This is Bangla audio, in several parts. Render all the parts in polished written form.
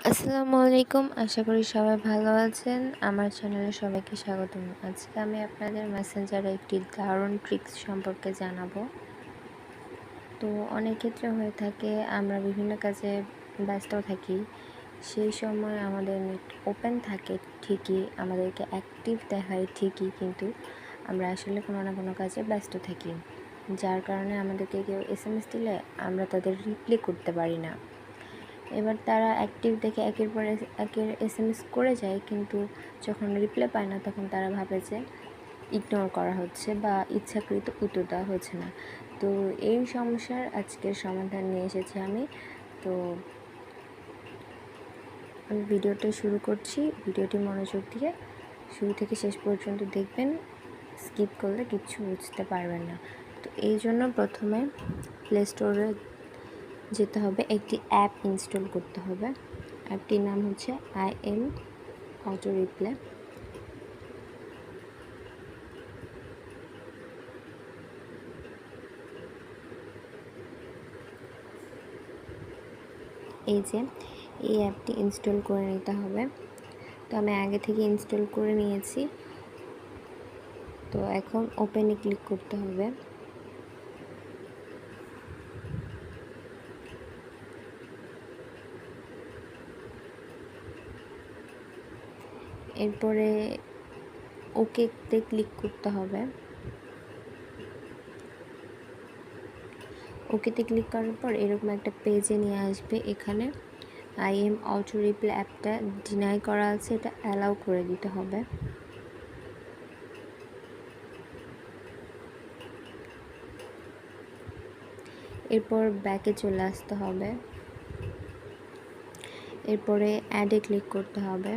আসসালামু আলাইকুম। আশা করি সবাই ভালো আছেন। আমার চ্যানেলে সবাইকে স্বাগতম। আজকে আমি আপনাদের মেসেঞ্জারে একটি দারুণ ট্রিক্স সম্পর্কে জানাবো। তো অনেক ক্ষেত্রে হয়ে থাকে আমরা বিভিন্ন কাজে ব্যস্ত থাকি, সেই সময় আমাদের নেট ওপেন থাকে ঠিকই, আমাদেরকে অ্যাক্টিভ দেখায় ঠিকই, কিন্তু আমরা আসলে কোনো না কোনো কাজে ব্যস্ত থাকি, যার কারণে আমাদেরকে কেউ SMS দিলে আমরা তাদের রিপ্লাই করতে পারি না। এবার তারা অ্যাক্টিভ দেখে একের পর একের SMS করে যায়, কিন্তু যখন রিপ্লাই পায় না তখন তারা ভাবে যে ইগনোর করা হচ্ছে বা ইচ্ছাকৃত উত্তর দেওয়া হচ্ছে না। তো এই সমস্যার আজকের সমাধান নিয়ে এসেছি আমি। তো আমি ভিডিওটা শুরু করছি। ভিডিওটি মনোযোগ দিয়ে শুরু থেকে শেষ পর্যন্ত দেখবেন, স্কিপ করলে কিচ্ছু বুঝতে পারবেন না। তো এই জন্য প্রথমে প্লে স্টোরে যেতে হবে, একটি অ্যাপ ইনস্টল করতে হবে। অ্যাপটির নাম হচ্ছে IM অটো রিপ্লাই। এই অ্যাপটি ইনস্টল করে নিতে হবে। তো আমি আগে থেকে ইনস্টল করে নিয়েছি। তো এখন ওপেনে ক্লিক করতে হবে। এরপরে ওকেতে ক্লিক করতে হবে। ওকেতে ক্লিক করার পর এরকম একটা পেজে নিয়ে আসবে। এখানে IM অটো রিপ্লাই অ্যাপটা ডিনাই করা আছে, এটা অ্যালাউ করে দিতে হবে। এরপর ব্যাকে চলে আসতে হবে। এরপরে অ্যাডে ক্লিক করতে হবে।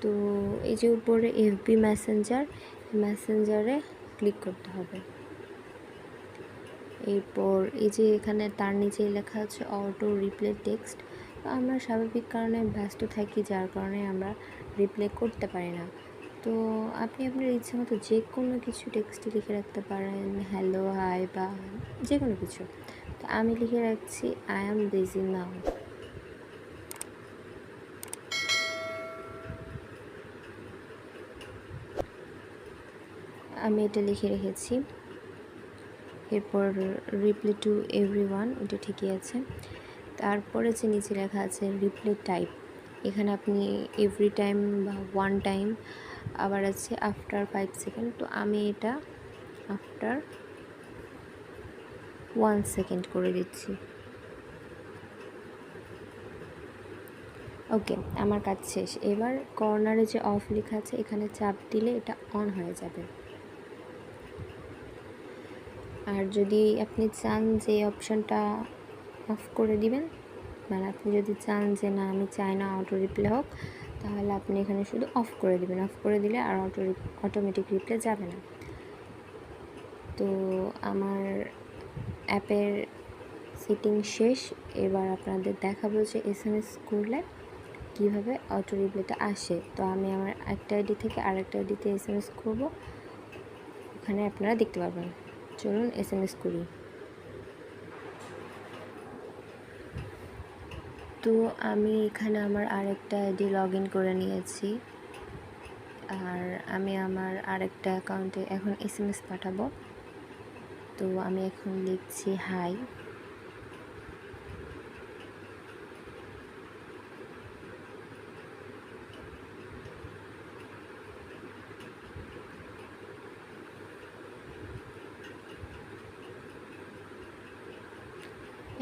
তো এই যে উপরে FB মেসেঞ্জারে ক্লিক করতে হবে। এরপর এই যে এখানে তার নিচে লেখা আছে অটো রিপ্লাই টেক্সট। তো আমরা স্বাভাবিক কারণে ব্যস্ত থাকি, যার কারণে আমরা রিপ্লাই করতে পারি না। তো আপনি আপনার ইচ্ছে মতো যে কোনো কিছু টেক্সটে লিখে রাখতে পারেন, হ্যালো, হাই বা যে কোনো কিছু। তো আমি লিখে রাখছি আই অ্যাম বিজি নাও। আমি এটা লিখে রেখেছি। এরপর রিপ্লাই টু এভরিওয়ান, এটা ঠিকই আছে। তারপরে যে নিচে লেখা আছে রিপ্লাই টাইপ, এখানে আপনি এভরি টাইম বা ওয়ান টাইম, আবার আছে আফটার 5 সেকেন্ড। তো আমি এটা আফটার 1 সেকেন্ড করে দিচ্ছি। ওকে, আমার কাজ শেষ। এবার কর্নারে যে অফ লেখা আছে এখানে চাপ দিলে এটা অন হয়ে যাবে। আর যদি আপনি চান যে অপশানটা অফ করে দিবেন, মানে আপনি যদি চান যে না আমি চাই না অটো রিপ্লাই হোক, তাহলে আপনি এখানে শুধু অফ করে দিবেন। অফ করে দিলে আর অটোমেটিক রিপ্লাই যাবে না। তো আমার অ্যাপের সেটিং শেষ। এবার আপনাদের দেখাবো যে SMS করলে কীভাবে অটো রিপ্লাইটা আসে। তো আমি আমার একটা আইডি থেকে আরেকটা আইডিতে SMS করব, ওখানে আপনারা দেখতে পাবেন। চলুন SMS করি। তো আমি এখানে আমার আরেকটা আইডি লগ ইন করে নিয়েছি, আর আমি আমার আরেকটা অ্যাকাউন্টে এখন SMS পাঠাবো। তো আমি এখন লিখছি হাই।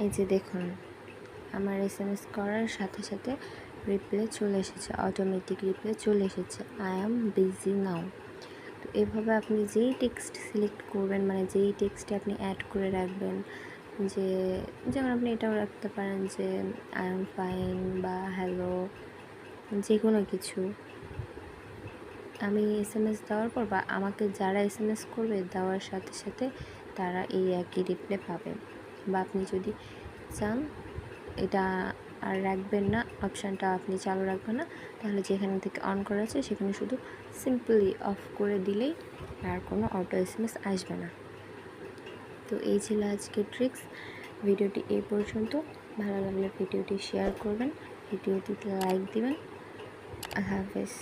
এই যে দেখুন, আমার SMS করার সাথে সাথে রিপ্লাই চলে এসেছে, অটোমেটিক রিপ্লাই চলে এসেছে, আই অ্যাম বিজি নাও। তো এভাবে আপনি যেই টেক্সট সিলেক্ট করবেন, মানে যেই টেক্সটে আপনি অ্যাড করে রাখবেন, যে যেমন আপনি এটাও রাখতে পারেন যে আই এম ফাইন বা হ্যালো, যে কোনো কিছু। আমি SMS দেওয়ার পর বা আমাকে যারা SMS করবে দেওয়ার সাথে সাথে তারা এই একই রিপ্লাই পাবে। বা আপনি যদি চান এটা আর রাখবেন না, অপশানটা আপনি চালু রাখবেন না, তাহলে যেখান থেকে অন করা আছে সেখানে শুধু সিম্পলি অফ করে দিলেই আর কোনো অটো SMS আসবে না। তো এই ছিল আজকের ট্রিক্স। ভিডিওটি এই পর্যন্ত। ভালো লাগলে ভিডিওটি শেয়ার করবেন, ভিডিওটিতে লাইক দিবেন। আল্লাহ হাফেজ।